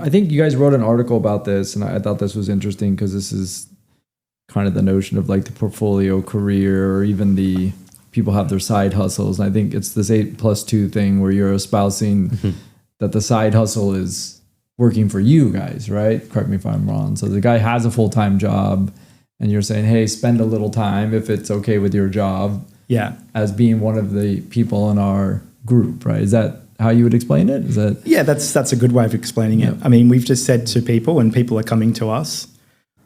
I think you guys wrote an article about this, and I thought this was interesting because this is kind of the notion of like the portfolio career, or even the people have their side hustles. And I think it's this 8+2 thing where you're espousing that the side hustle is working for you guys, right? Correct me if I'm wrong. So the guy has a full-time job and you're saying, hey, spend a little time if it's okay with your job. Yeah. As being one of the people in our group, right? Is that how you would explain it? Is that? Yeah, that's a good way of explaining it. I mean, we've just said to people, and people are coming to us,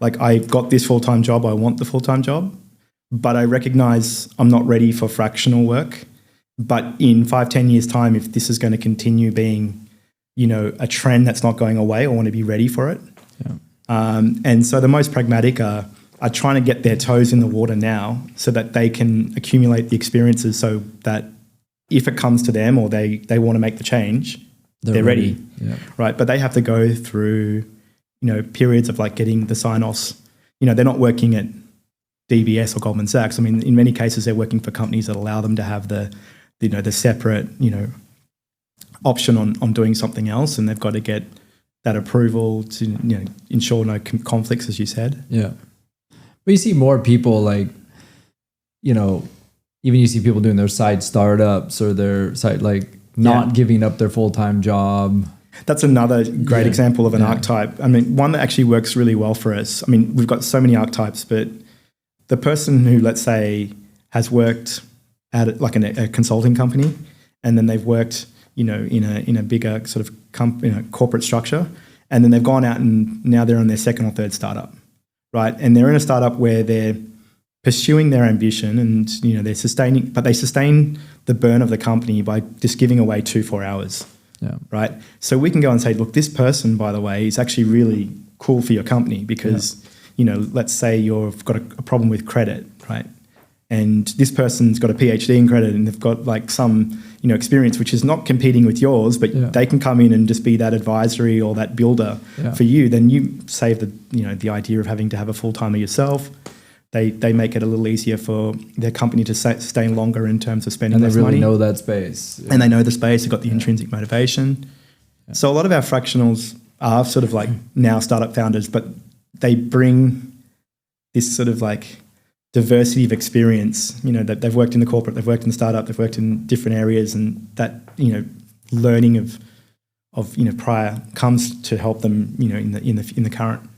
like, I've got this full-time job, I want the full-time job, but I recognize I'm not ready for fractional work. But in 5-10 years' time, if this is going to continue being, you know, a trend that's not going away, I want to be ready for it. Yeah. And so the most pragmatic are trying to get their toes in the water now so that they can accumulate the experiences so that if it comes to them or they want to make the change, they're ready. Yeah. Right. But they have to go through, you know, periods of like getting the sign-offs. You know, they're not working at DBS or Goldman Sachs. I mean, in many cases, they're working for companies that allow them to have the separate, you know, option on doing something else, and they've got to get that approval to, you know, ensure no conflicts, as you said. Yeah. But you see more people like, you know, even you see people doing their side startups or their side, like not giving up their full-time job. That's another great example of an archetype. I mean, one that actually works really well for us. I mean, we've got so many archetypes, but the person who, let's say, has worked at like a consulting company, and then they've worked, you know, in a bigger sort of corporate structure, and then they've gone out and now they're on their second or third startup, right? And they're in a startup where they're pursuing their ambition, and you know they sustain the burn of the company by just giving away 2-4 hours. Yeah. Right. So we can go and say, look, this person, by the way, is actually really cool for your company because, you know, let's say you've got a problem with credit, right? And this person's got a PhD in credit and they've got like some, you know, experience which is not competing with yours, but they can come in and just be that advisory or that builder for you. Then you save the idea of having to have a full-timer yourself. They make it a little easier for their company to sustain longer in terms of spending less money. And they really know that space. And they know the space, they've got the intrinsic motivation. Yeah. So a lot of our fractionals are sort of like now startup founders, but they bring this sort of like diversity of experience, you know, that they've worked in the corporate, they've worked in the startup, they've worked in different areas, and that, you know, learning of you know, prior comes to help them, you know, in the current.